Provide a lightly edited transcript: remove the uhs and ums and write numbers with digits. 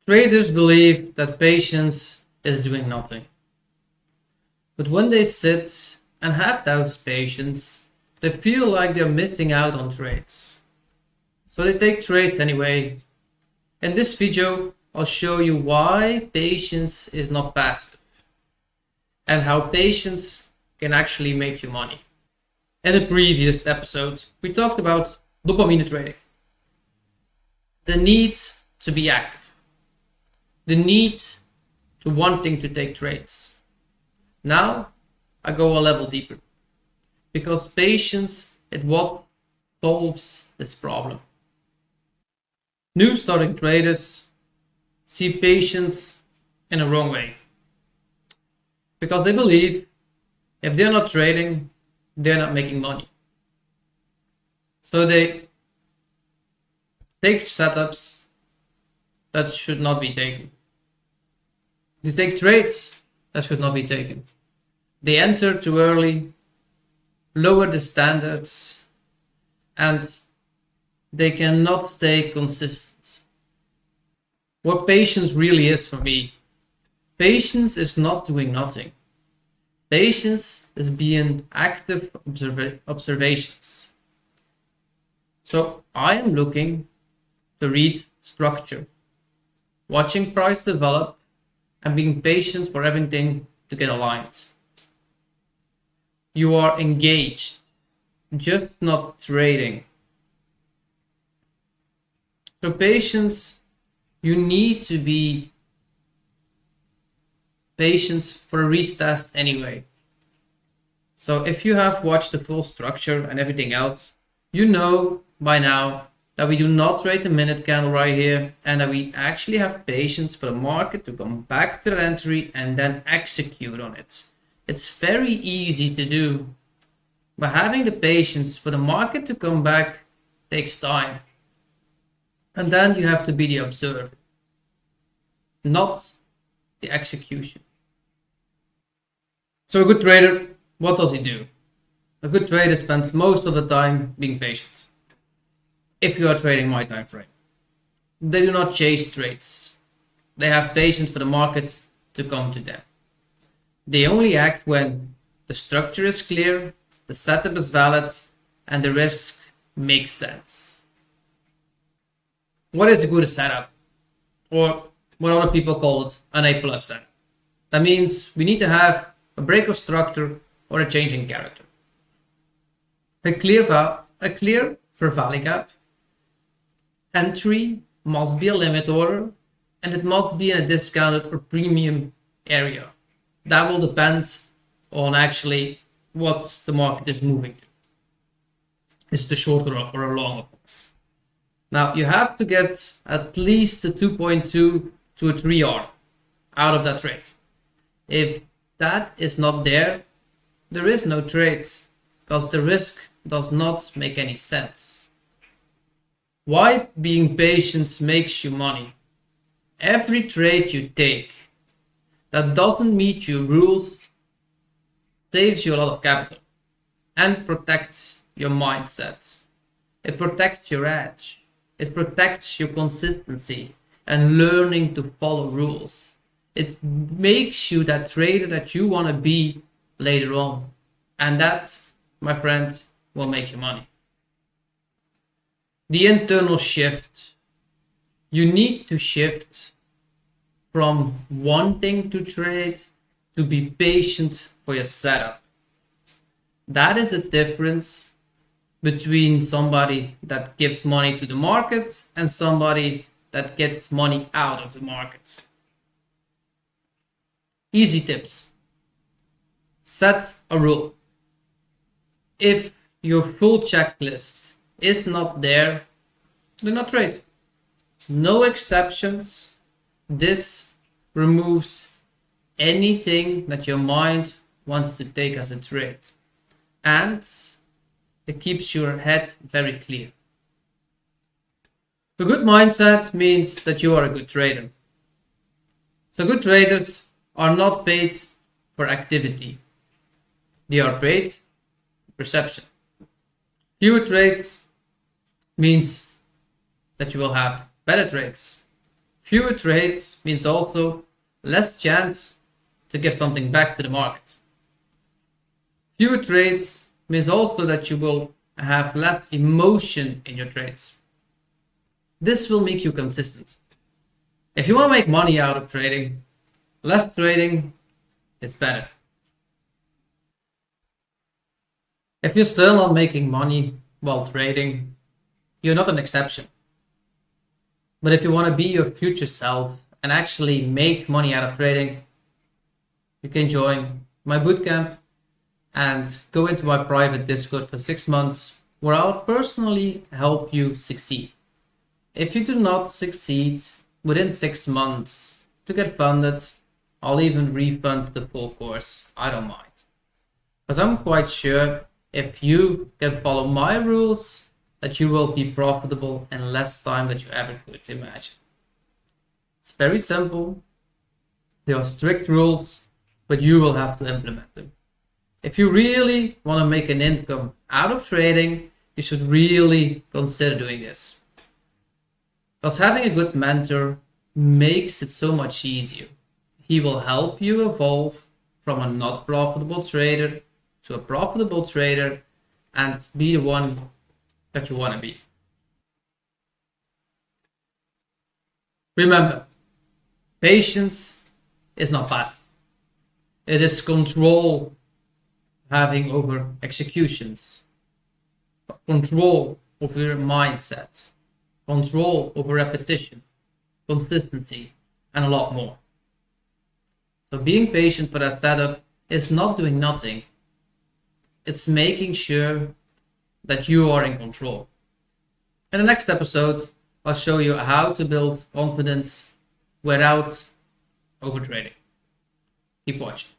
Traders believe that patience is doing nothing. But when they sit and have those patience, they feel like they're missing out on trades. So they take trades anyway. In this video, I'll show you why patience is not passive and how patience can actually make you money. In the previous episode, we talked about dopamine trading. The need to be active. The need to wanting to take trades. Now I go a level deeper because patience is what solves this problem. New starting traders see patience in a wrong way because they believe if they're not trading, they're not making money. So they take setups that should not be taken. They take trades that should not be taken. They enter too early, lower the standards, and they cannot stay consistent. What patience really is for me, patience is not doing nothing. Patience is being active observations. So I am looking to read structure, watching price develop, and being patient for everything to get aligned. You are engaged, just not trading. So patience, you need to be patient for a retest anyway. So if you have watched the full structure and everything else, you know by now that we do not trade the minute candle right here and that we actually have patience for the market to come back to the entry and then execute on it. It's very easy to do, but having the patience for the market to come back takes time. And then you have to be the observer, not the execution. So a good trader, what does he do? A good trader spends most of the time being patient. If you are trading my time frame, they do not chase trades. They have patience for the market to come to them. They only act when the structure is clear, the setup is valid, and the risk makes sense. What is a good setup? Or what other people call it, an A+ setup. That means we need to have a break of structure or a change in character. A clear fair value gap. Entry must be a limit order and it must be in a discounted or premium area. That will depend on actually what the market is moving to. Is it a short or a long, of course. Now you have to get at least a 2.2 to a 3R out of that trade. If that is not there, there is no trade because the risk does not make any sense. Why being patient makes you money? Every trade you take that doesn't meet your rules saves you a lot of capital and protects your mindset. It protects your edge. It protects your consistency and learning to follow rules. It makes you that trader that you want to be later on. And that, my friend, will make you money. The internal shift. You need to shift from wanting to trade to be patient for your setup. That is the difference between somebody that gives money to the market and somebody that gets money out of the market. Easy tips. Set a rule. If your full checklist is not there, do not trade. No exceptions. This removes anything that your mind wants to take as a trade. And it keeps your head very clear. A good mindset means that you are a good trader. So good traders are not paid for activity. They are paid for perception. Fewer trades means that you will have better trades. Fewer trades means also less chance to give something back to the market. Fewer trades means also that you will have less emotion in your trades. This will make you consistent. If you want to make money out of trading, less trading is better. If you're still not making money while trading, you're not an exception. But if you want to be your future self and actually make money out of trading, you can join my bootcamp and go into my private Discord for 6 months where I'll personally help you succeed. If you do not succeed within 6 months to get funded, I'll even refund the full course. I don't mind. Because I'm quite sure if you can follow my rules, that you will be profitable in less time than you ever could imagine. It's very simple. There are strict rules, but you will have to implement them. If you really want to make an income out of trading, you should really consider doing this. Because having a good mentor makes it so much easier. He will help you evolve from a not profitable trader to a profitable trader and be the one that you want to be. Remember, patience is not passive. It is control having over executions, control over your mindset, control over repetition, consistency, and a lot more. So being patient for that setup is not doing nothing. It's making sure that you are in control. In the next episode, I'll show you how to build confidence without overtrading. Keep watching.